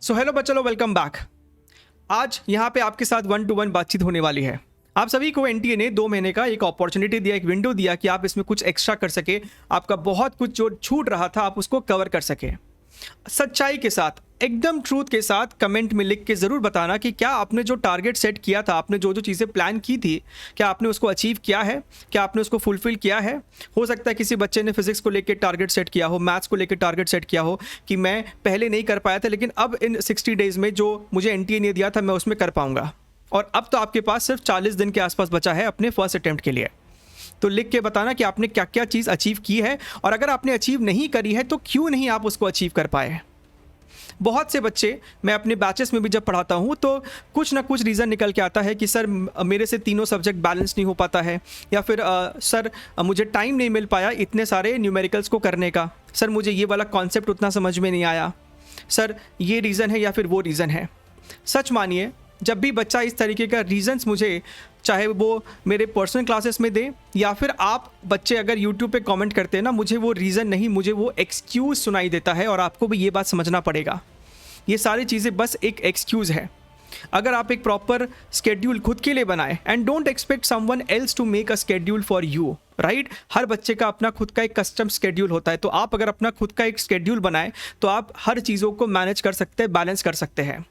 Hello बच्चों, welcome back. आज यहाँ पे आपके साथ 1-to-1 बातचीत होने वाली है। आप सभी को एनटीए ने 2 महीने का एक अपॉर्चुनिटी दिया, एक विंडो दिया कि आप इसमें कुछ एक्स्ट्रा कर सके, आपका बहुत कुछ जो छूट रहा था आप उसको कवर कर सके। सच्चाई के साथ, एकदम ट्रूथ के साथ कमेंट में लिख के ज़रूर बताना कि क्या आपने जो टारगेट सेट किया था, आपने जो जो चीज़ें प्लान की थी, क्या आपने उसको अचीव किया है, क्या आपने उसको फुलफिल किया है। हो सकता है किसी बच्चे ने फिजिक्स को लेकर टारगेट सेट किया हो, मैथ्स को लेकर टारगेट सेट किया हो कि मैं पहले नहीं कर पाया था लेकिन अब इन 60 डेज़ में जो मुझे एनटीए ने दिया था मैं उसमें कर पाऊंगा। और अब तो आपके पास सिर्फ 40 दिन के आसपास बचा है अपने फर्स्ट अटैम्प्ट के लिए। तो लिख के बताना कि आपने क्या क्या चीज़ अचीव की है, और अगर आपने अचीव नहीं करी है तो क्यों नहीं आप उसको अचीव कर पाए। बहुत से बच्चे, मैं अपने बैचेस में भी जब पढ़ाता हूँ तो कुछ ना कुछ रीज़न निकल के आता है कि सर मेरे से तीनों सब्जेक्ट बैलेंस नहीं हो पाता है, या फिर सर मुझे टाइम नहीं मिल पाया इतने सारे न्यूमेरिकल्स को करने का, सर मुझे ये वाला कॉन्सेप्ट उतना समझ में नहीं आया, सर ये रीज़न है या फिर वो रीज़न है। सच मानिए, जब भी बच्चा इस तरीके का रीजंस मुझे, चाहे वो मेरे पर्सनल क्लासेस में दे या फिर आप बच्चे अगर यूट्यूब पे कमेंट करते हैं ना, मुझे वो रीज़न नहीं, मुझे वो एक्सक्यूज़ सुनाई देता है। और आपको भी ये बात समझना पड़ेगा, ये सारी चीज़ें बस एक एक्सक्यूज़ है। अगर आप एक प्रॉपर स्केड्यूल खुद के लिए बनाए, and don't expect someone else to make a schedule for you, right. हर बच्चे का अपना खुद का एक कस्टम स्केड्यूल होता है, तो आप अगर अपना खुद का एक स्केड्यूल बनाए तो आप हर चीज़ों को मैनेज कर सकते हैं, बैलेंस कर सकते हैं।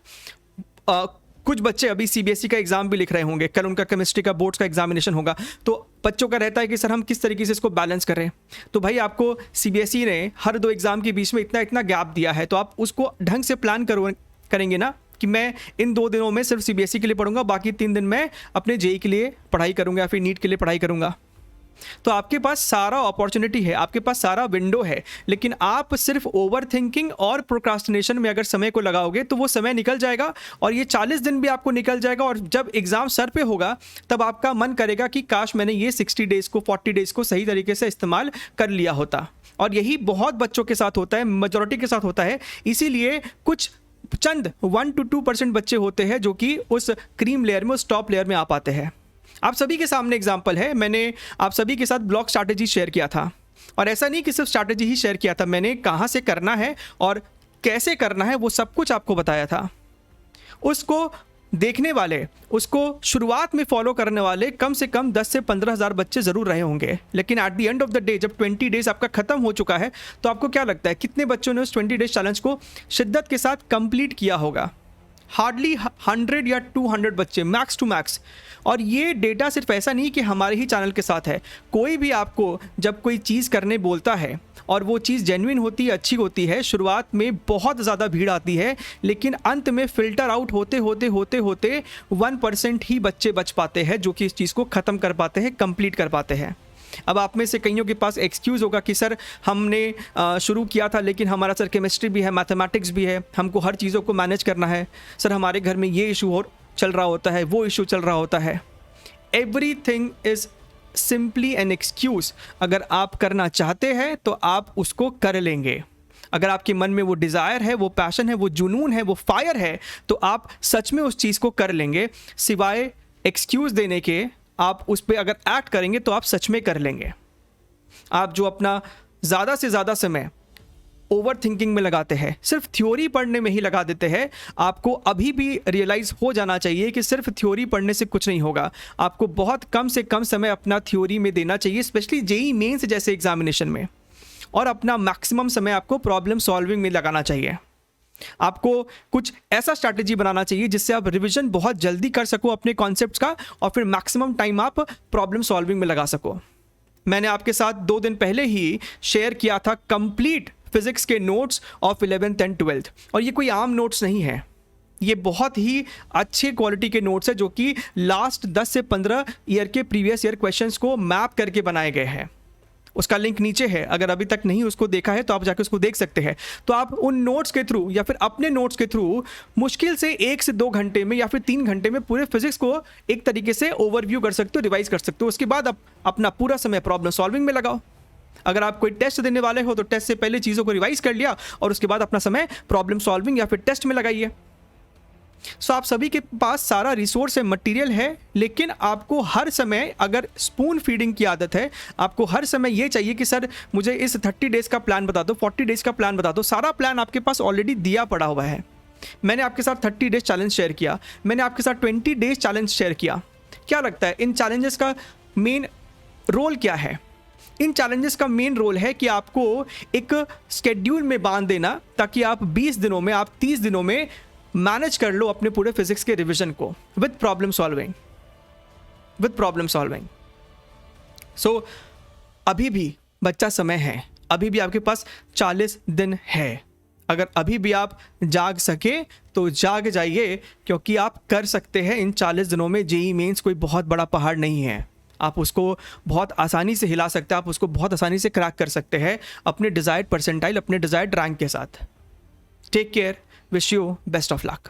कुछ बच्चे अभी सीबीएसई का एग्जाम भी लिख रहे होंगे, कल उनका केमिस्ट्री का बोर्ड्स का एग्जामिनेशन होगा, तो बच्चों का रहता है कि सर हम किस तरीके से इसको बैलेंस करें। तो भाई आपको सीबीएसई ने हर 2 एग्जाम के बीच में इतना इतना गैप दिया है, तो आप उसको ढंग से प्लान करेंगे ना कि मैं इन 2 दिनों में सिर्फ सीबीएसई के लिए पढ़ूंगा, बाकी 3 दिन मैं अपने जेई के लिए पढ़ाई करूंगा या फिर नीट के लिए पढ़ाई करूंगा। तो आपके पास सारा अपॉर्चुनिटी है, आपके पास सारा विंडो है, लेकिन आप सिर्फ ओवर थिंकिंग और प्रोक्रास्टिनेशन में अगर समय को लगाओगे तो वो समय निकल जाएगा, और ये 40 दिन भी आपको निकल जाएगा। और जब एग्ज़ाम सर पे होगा तब आपका मन करेगा कि काश मैंने ये 60 डेज़ को, 40 डेज़ को सही तरीके से इस्तेमाल कर लिया होता। और यही बहुत बच्चों के साथ होता है, मेजॉरिटी के साथ होता है। इसीलिए कुछ चंद 1-2% बच्चे होते हैं जो कि उस क्रीम लेयर में, उस टॉप लेयर में आ पाते हैं। आप सभी के सामने एग्जाम्पल है, मैंने आप सभी के साथ ब्लॉक स्ट्रैटेजी शेयर किया था, और ऐसा नहीं कि सिर्फ स्ट्रैटेजी ही शेयर किया था, मैंने कहाँ से करना है और कैसे करना है वो सब कुछ आपको बताया था। उसको देखने वाले, उसको शुरुआत में फॉलो करने वाले कम से कम 10 से 15 हज़ार बच्चे ज़रूर रहे होंगे, लेकिन at the end of the day जब 20 डेज़ आपका ख़त्म हो चुका है तो आपको क्या लगता है कितने बच्चों ने उस 20 डेज चैलेंज को शिद्दत के साथ कंप्लीट किया होगा? हार्डली 100 या 200 बच्चे, मैक्स टू मैक्स। और ये डेटा सिर्फ ऐसा नहीं कि हमारे ही चैनल के साथ है, कोई भी आपको जब कोई चीज़ करने बोलता है और वो चीज़ जेन्युइन होती है, अच्छी होती है, शुरुआत में बहुत ज़्यादा भीड़ आती है, लेकिन अंत में फ़िल्टर आउट होते होते होते होते 1% ही बच्चे बच पाते हैं जो कि इस चीज़ को ख़त्म कर पाते हैं, कंप्लीट कर पाते हैं। अब आप में से कईयों के पास एक्सक्यूज़ होगा कि सर हमने शुरू किया था लेकिन हमारा सर केमिस्ट्री भी है, मैथमेटिक्स भी है, हमको हर चीज़ों को मैनेज करना है, सर हमारे घर में ये इशू चल रहा होता है, वो इशू चल रहा होता है। Everything is simply an excuse. अगर आप करना चाहते हैं तो आप उसको कर लेंगे। अगर आपके मन में वो डिज़ायर है, वो पैशन है, वो जुनून है, वो फायर है, तो आप सच में उस चीज़ को कर लेंगे। सिवाय एक्सक्यूज़ देने के आप उस पर अगर एक्ट करेंगे तो आप सच में कर लेंगे। आप जो अपना ज़्यादा से ज़्यादा समय ओवर थिंकिंग में लगाते हैं, सिर्फ थ्योरी पढ़ने में ही लगा देते हैं, आपको अभी भी रियलाइज़ हो जाना चाहिए कि सिर्फ थ्योरी पढ़ने से कुछ नहीं होगा। आपको बहुत कम से कम समय अपना थ्योरी में देना चाहिए, स्पेशली जेईई मेंस जैसे एग्जामिनेशन में, और अपना मैक्सिमम समय आपको प्रॉब्लम सॉल्विंग में लगाना चाहिए। आपको कुछ ऐसा स्ट्रैटेजी बनाना चाहिए जिससे आप रिवीजन बहुत जल्दी कर सको अपने कॉन्सेप्ट्स का, और फिर मैक्सिमम टाइम आप प्रॉब्लम सॉल्विंग में लगा सको। मैंने आपके साथ 2 दिन पहले ही शेयर किया था कंप्लीट फिजिक्स के notes of 11th and 12th, और ये कोई आम नोट्स नहीं है, ये बहुत ही अच्छे क्वालिटी के नोट्स है जो कि लास्ट 10 से 15 ईयर के प्रीवियस ईयर क्वेश्चंस को मैप करके बनाए गए हैं। उसका लिंक नीचे है, अगर अभी तक नहीं उसको देखा है तो आप जाकर उसको देख सकते हैं। तो आप उन नोट्स के थ्रू या फिर अपने नोट्स के थ्रू मुश्किल से 1 से 2 घंटे में या फिर 3 घंटे में पूरे फिजिक्स को एक तरीके से ओवरव्यू कर सकते हो, रिवाइज कर सकते हो। उसके बाद आप अपना पूरा समय प्रॉब्लम सॉल्विंग में लगाओ। अगर आप कोई टेस्ट देने वाले हो तो टेस्ट से पहले चीज़ों को रिवाइज कर लिया और उसके बाद अपना समय प्रॉब्लम सॉल्विंग या फिर टेस्ट में लगाइए। सो आप सभी के पास सारा रिसोर्स है, मटेरियल है, लेकिन आपको हर समय, अगर स्पून फीडिंग की आदत है, आपको हर समय ये चाहिए कि सर मुझे इस 30 डेज़ का प्लान बता दो, 40 डेज़ का प्लान बता दो। सारा प्लान आपके पास ऑलरेडी दिया पड़ा हुआ है, मैंने आपके साथ 30 डेज चैलेंज शेयर किया, मैंने आपके साथ 20 डेज चैलेंज शेयर किया। क्या लगता है इन चैलेंजेस का मेन रोल क्या है? इन चैलेंजेस का मेन रोल है कि आपको एक स्केड्यूल में बांध देना, ताकि आप 20 दिनों में, आप 30 दिनों में मैनेज कर लो अपने पूरे फिजिक्स के रिवीजन को विद प्रॉब्लम सॉल्विंग। सो अभी भी बच्चा समय है, अभी भी आपके पास 40 दिन है। अगर अभी भी आप जाग सके तो जाग जाइए, क्योंकि आप कर सकते हैं इन 40 दिनों में। जेईई मेंस कोई बहुत बड़ा पहाड़ नहीं है, आप उसको बहुत आसानी से हिला सकते हैं, आप उसको बहुत आसानी से क्रैक कर सकते हैं अपने डिज़ायर्ड परसेंटाइल, अपने डिज़ायर्ड रैंक के साथ। Take care, wish you best of luck.